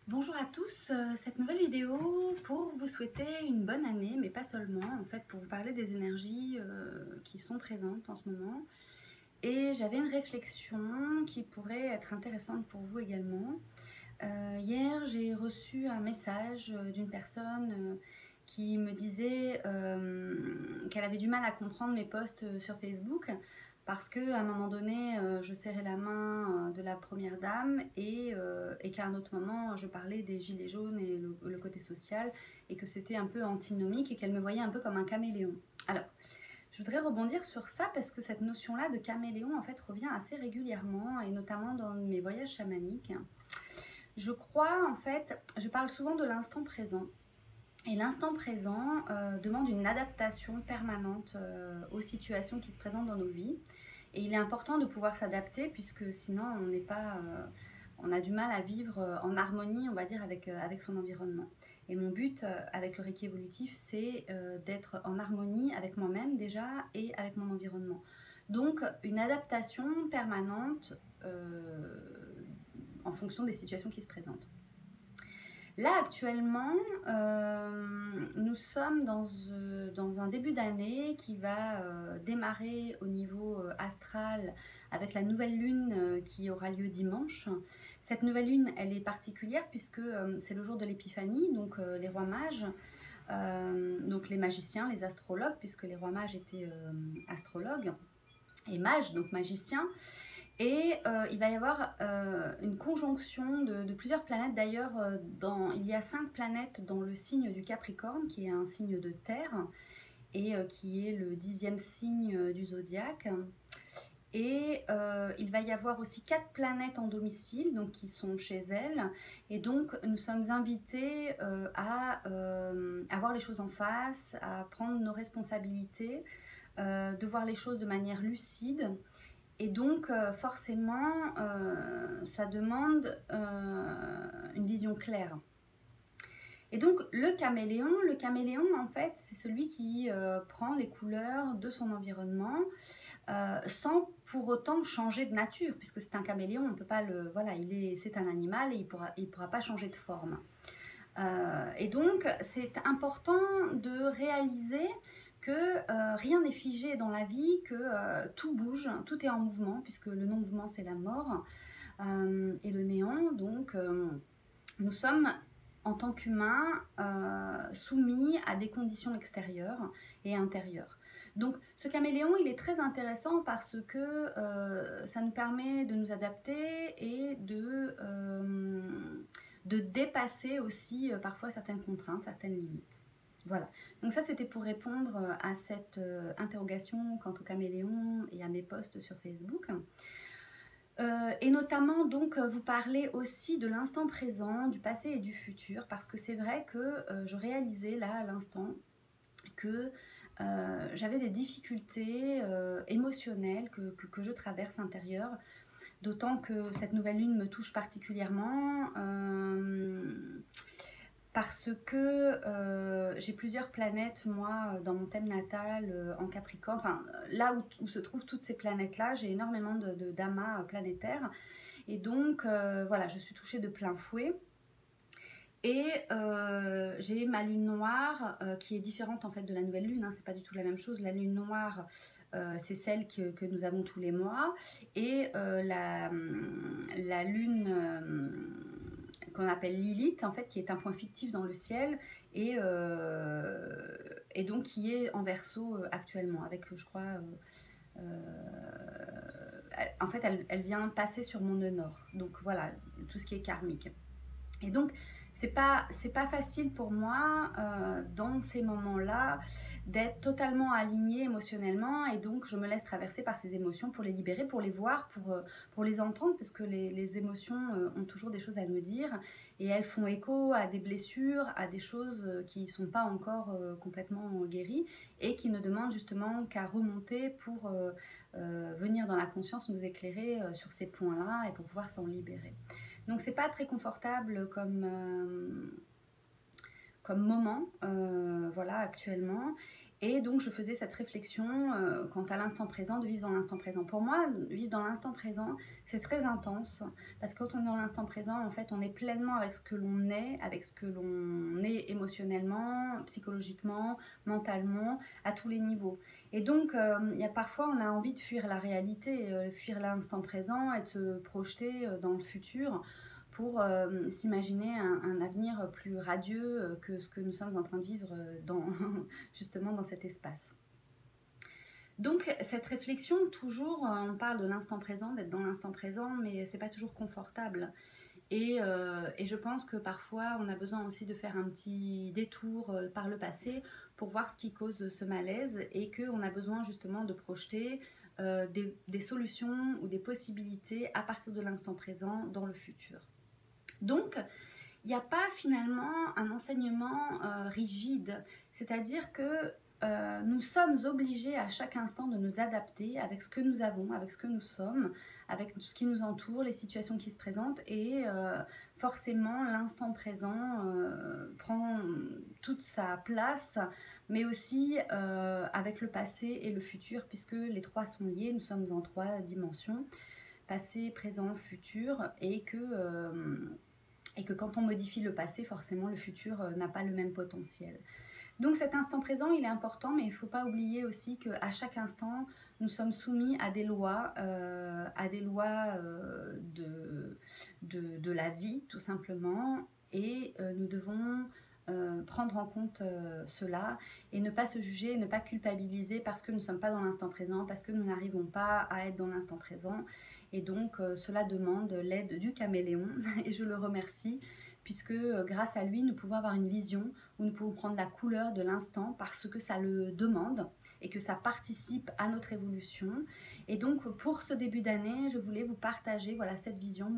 Bonjour à tous, cette nouvelle vidéo pour vous souhaiter une bonne année, mais pas seulement, en fait pour vous parler des énergies qui sont présentes en ce moment. Et j'avais une réflexion qui pourrait être intéressante pour vous également. Hier, j'ai reçu un message d'une personne qui me disait qu'elle avait du mal à comprendre mes posts sur Facebook parce qu'à un moment donné, je serrais la main de la première dame et qu'à un autre moment, je parlais des gilets jaunes et le côté social et que c'était un peu antinomique et qu'elle me voyait un peu comme un caméléon. Alors, je voudrais rebondir sur ça parce que cette notion-là de caméléon en fait revient assez régulièrement et notamment dans mes voyages chamaniques. Je crois en fait, je parle souvent de l'instant présent. Et l'instant présent demande une adaptation permanente aux situations qui se présentent dans nos vies. Et il est important de pouvoir s'adapter puisque sinon on n'est pas, on a du mal à vivre en harmonie, on va dire, avec son environnement. Et mon but avec le Reiki évolutif, c'est d'être en harmonie avec moi-même déjà et avec mon environnement. Donc une adaptation permanente en fonction des situations qui se présentent. Là, actuellement, nous sommes dans un début d'année qui va démarrer au niveau astral avec la nouvelle lune qui aura lieu dimanche. Cette nouvelle lune, elle est particulière puisque c'est le jour de l'épiphanie, donc les rois mages, donc les magiciens, les astrologues, puisque les rois mages étaient astrologues, et mages, donc magiciens. Et il va y avoir une conjonction de plusieurs planètes. D'ailleurs, il y a 5 planètes dans le signe du Capricorne, qui est un signe de terre, et qui est le 10e signe du zodiaque. Et il va y avoir aussi 4 planètes en domicile, donc qui sont chez elles. Et donc, nous sommes invités à voir les choses en face, à prendre nos responsabilités, de voir les choses de manière lucide. Et donc, forcément, ça demande une vision claire. Et donc, le caméléon en fait, c'est celui qui prend les couleurs de son environnement sans pour autant changer de nature, puisque c'est un caméléon, on peut pas le, voilà, c'est un animal et il pourra pas changer de forme. Et donc, c'est important de réaliser que rien n'est figé dans la vie, que tout bouge, tout est en mouvement, puisque le non-mouvement c'est la mort et le néant. Donc nous sommes en tant qu'humains soumis à des conditions extérieures et intérieures. Donc ce caméléon, il est très intéressant parce que ça nous permet de nous adapter et de dépasser aussi parfois certaines contraintes, certaines limites. Voilà, donc ça c'était pour répondre à cette interrogation quant au caméléon et à mes posts sur Facebook. Et notamment donc vous parlez aussi de l'instant présent, du passé et du futur, parce que c'est vrai que je réalisais là à l'instant que j'avais des difficultés émotionnelles que je traverse intérieures, d'autant que cette nouvelle lune me touche particulièrement parce que j'ai plusieurs planètes, moi, dans mon thème natal, en Capricorne, enfin, là où se trouvent toutes ces planètes-là, j'ai énormément d'amas planétaires, et donc, voilà, je suis touchée de plein fouet, et j'ai ma lune noire, qui est différente, en fait, de la nouvelle lune, hein, c'est pas du tout la même chose. La lune noire, c'est celle que nous avons tous les mois, et la lune qu'on appelle Lilith, en fait, qui est un point fictif dans le ciel, et donc qui est en Verseau actuellement, avec, je crois, en fait, elle vient passer sur mon nœud nord, donc voilà, tout ce qui est karmique. Et donc, c'est pas facile pour moi dans ces moments-là d'être totalement alignée émotionnellement, et donc je me laisse traverser par ces émotions pour les libérer, pour les voir, pour les entendre, parce que les émotions ont toujours des choses à me dire, et elles font écho à des blessures, à des choses qui ne sont pas encore complètement guéries, et qui ne demandent justement qu'à remonter pour venir dans la conscience nous éclairer sur ces points-là et pour pouvoir s'en libérer. Donc c'est pas très confortable comme moment, voilà, actuellement. Et donc, je faisais cette réflexion quant à l'instant présent, de vivre dans l'instant présent. Pour moi, vivre dans l'instant présent, c'est très intense. Parce que quand on est dans l'instant présent, en fait, on est pleinement avec ce que l'on est, avec ce que l'on est émotionnellement, psychologiquement, mentalement, à tous les niveaux. Et donc, il y a parfois, on a envie de fuir la réalité, fuir l'instant présent et de se projeter dans le futur pour s'imaginer un avenir plus radieux que ce que nous sommes en train de vivre justement dans cet espace. Donc cette réflexion, toujours, on parle de l'instant présent, d'être dans l'instant présent, mais c'est pas toujours confortable. Et je pense que parfois, on a besoin aussi de faire un petit détour par le passé pour voir ce qui cause ce malaise et qu'on a besoin justement de projeter des solutions ou des possibilités à partir de l'instant présent dans le futur. Donc, il n'y a pas finalement un enseignement rigide, c'est-à-dire que nous sommes obligés à chaque instant de nous adapter avec ce que nous avons, avec ce que nous sommes, avec ce qui nous entoure, les situations qui se présentent et forcément l'instant présent prend toute sa place, mais aussi avec le passé et le futur puisque les trois sont liés, nous sommes en trois dimensions, passé, présent, futur et que quand on modifie le passé, forcément le futur n'a pas le même potentiel. Donc cet instant présent, il est important, mais il ne faut pas oublier aussi qu'à chaque instant, nous sommes soumis à des lois de la vie, tout simplement, et nous devons prendre en compte cela et ne pas se juger, ne pas culpabiliser parce que nous ne sommes pas dans l'instant présent, parce que nous n'arrivons pas à être dans l'instant présent. Et donc cela demande l'aide du caméléon et je le remercie puisque grâce à lui nous pouvons avoir une vision où nous pouvons prendre la couleur de l'instant parce que ça le demande et que ça participe à notre évolution. Et donc pour ce début d'année, je voulais vous partager voilà, cette vision,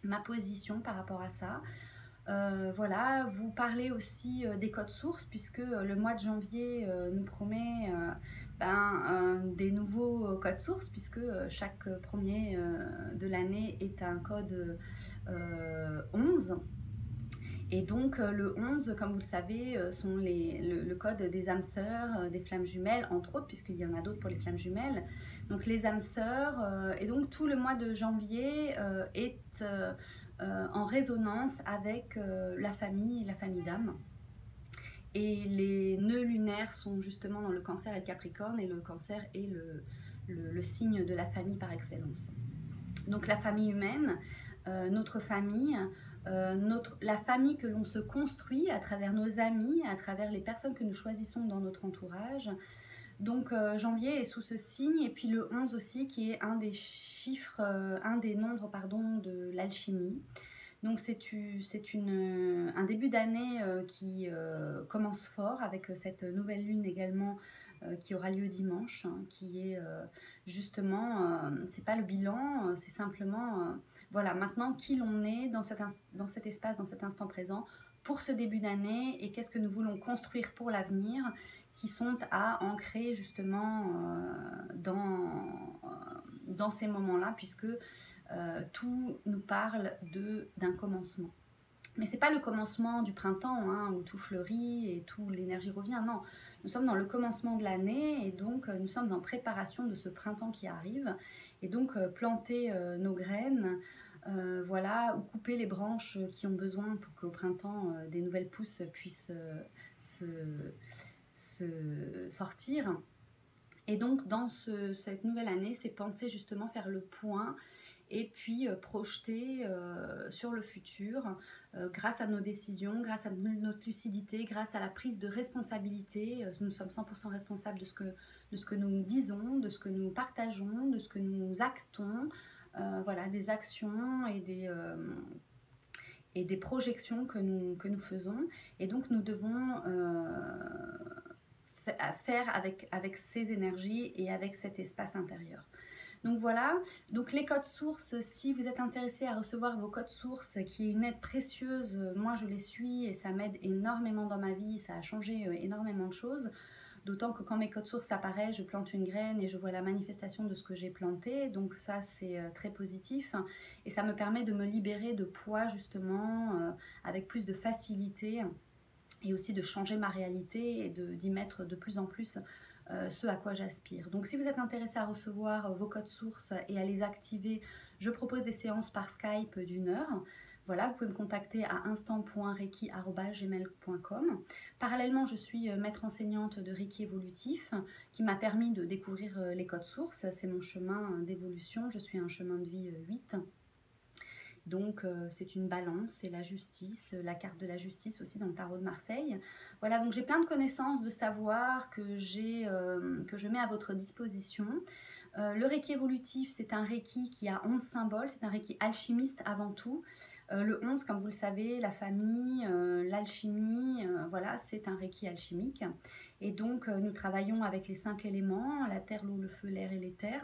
ma position par rapport à ça. Voilà, vous parlez aussi des codes sources puisque le mois de janvier nous promet des nouveaux codes sources puisque chaque premier de l'année est un code 11. Et donc le 11, comme vous le savez, sont le code des âmes sœurs, des flammes jumelles, entre autres, puisqu'il y en a d'autres pour les flammes jumelles. Donc les âmes sœurs, et donc tout le mois de janvier est en résonance avec la famille d'âmes. Et les nœuds lunaires sont justement dans le Cancer et le Capricorne, et le Cancer est le signe de la famille par excellence. Donc la famille humaine, notre famille, la famille que l'on se construit à travers nos amis, à travers les personnes que nous choisissons dans notre entourage. Donc janvier est sous ce signe, et puis le 11 aussi qui est un des chiffres, un des nombres pardon, de l'alchimie. Donc c'est un début d'année qui commence fort avec cette nouvelle lune également qui aura lieu dimanche, hein, qui est justement, c'est pas le bilan, c'est simplement, voilà, maintenant qui l'on est dans cet espace, dans cet instant présent, pour ce début d'année, et qu'est-ce que nous voulons construire pour l'avenir, qui sont à ancrer justement dans ces moments-là, puisque tout nous parle d'un commencement. Mais c'est pas le commencement du printemps hein, où tout fleurit et tout l'énergie revient, non. Nous sommes dans le commencement de l'année et donc nous sommes en préparation de ce printemps qui arrive. Et donc planter nos graines, voilà, ou couper les branches qui ont besoin pour qu'au printemps des nouvelles pousses puissent se sortir. Et donc dans cette nouvelle année, c'est penser justement faire le point et puis projeter sur le futur grâce à nos décisions, grâce à notre lucidité, grâce à la prise de responsabilité. Nous sommes 100% responsables de ce que nous disons, de ce que nous partageons, de ce que nous actons, voilà, des actions et des projections que nous faisons. Et donc nous devons faire avec ces énergies et avec cet espace intérieur. Donc voilà, donc les codes sources, si vous êtes intéressé à recevoir vos codes sources, qui est une aide précieuse, moi je les suis et ça m'aide énormément dans ma vie, ça a changé énormément de choses, d'autant que quand mes codes sources apparaissent, je plante une graine et je vois la manifestation de ce que j'ai planté, donc ça c'est très positif et ça me permet de me libérer de poids justement avec plus de facilité et aussi de changer ma réalité et d'y mettre de plus en plus ce à quoi j'aspire. Donc si vous êtes intéressé à recevoir vos codes sources et à les activer, je propose des séances par Skype d'1 heure. Voilà, vous pouvez me contacter à instant.reiki@gmail.com. Parallèlement, je suis maître enseignante de Reiki évolutif qui m'a permis de découvrir les codes sources. C'est mon chemin d'évolution, je suis un chemin de vie 8. Donc c'est une balance, c'est la justice, la carte de la justice aussi dans le tarot de Marseille. Voilà, donc j'ai plein de connaissances, de savoir que je mets à votre disposition. Le Reiki évolutif, c'est un Reiki qui a 11 symboles, c'est un Reiki alchimiste avant tout. Le 11, comme vous le savez, la famille, l'alchimie, voilà, c'est un Reiki alchimique. Et donc, nous travaillons avec les 5 éléments, la terre, l'eau, le feu, l'air et l'éther.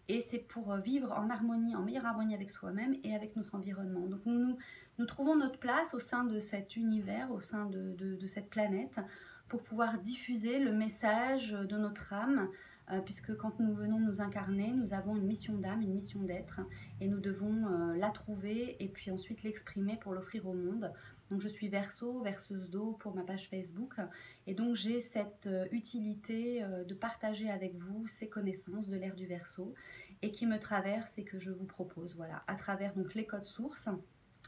Et c'est pour vivre en harmonie, en meilleure harmonie avec soi-même et avec notre environnement. Donc, nous trouvons notre place au sein de cet univers, au sein de cette planète, pour pouvoir diffuser le message de notre âme, puisque quand nous venons nous incarner, nous avons une mission d'âme, une mission d'être, et nous devons la trouver et puis ensuite l'exprimer pour l'offrir au monde. Donc je suis Verseau, verseuse d'eau pour ma page Facebook, et donc j'ai cette utilité de partager avec vous ces connaissances de l'ère du Verseau et qui me traversent et que je vous propose, voilà, à travers donc les codes sources,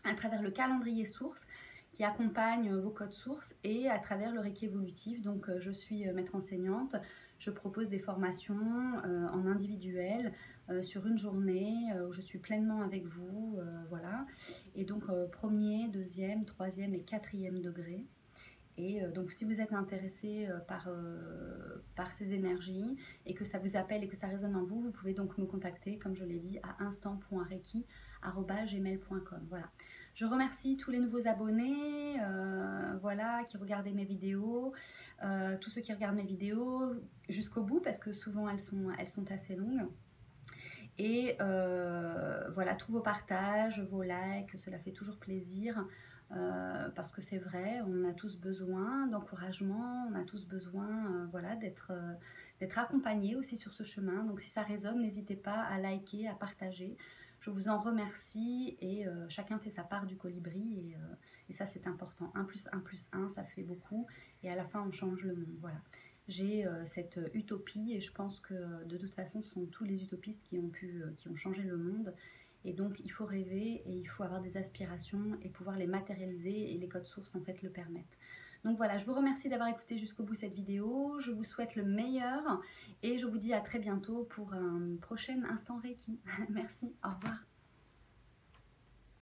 à travers le calendrier source qui accompagne vos codes sources et à travers le Reiki évolutif. Donc je suis maître enseignante, je propose des formations en individuel sur une journée où je suis pleinement avec vous, voilà. Et donc premier, deuxième, troisième et quatrième degré. Et donc si vous êtes intéressé par ces énergies et que ça vous appelle et que ça résonne en vous, vous pouvez donc me contacter, comme je l'ai dit, à instant.reiki@gmail.com. Voilà. Je remercie tous les nouveaux abonnés voilà, qui regardaient mes vidéos, tous ceux qui regardent mes vidéos jusqu'au bout parce que souvent elles sont assez longues. Et voilà, tous vos partages, vos likes, cela fait toujours plaisir. Parce que c'est vrai, on a tous besoin d'encouragement, on a tous besoin voilà, d'être accompagnés aussi sur ce chemin. Donc si ça résonne, n'hésitez pas à liker, à partager. Je vous en remercie et chacun fait sa part du colibri et ça c'est important. 1 plus 1 plus 1, ça fait beaucoup et à la fin on change le monde. Voilà. J'ai cette utopie et je pense que de toute façon ce sont tous les utopistes qui ont changé le monde. Et donc, il faut rêver et il faut avoir des aspirations et pouvoir les matérialiser et les codes sources, en fait, le permettent. Donc voilà, je vous remercie d'avoir écouté jusqu'au bout cette vidéo. Je vous souhaite le meilleur et je vous dis à très bientôt pour un prochain Instant Reiki. Merci, au revoir.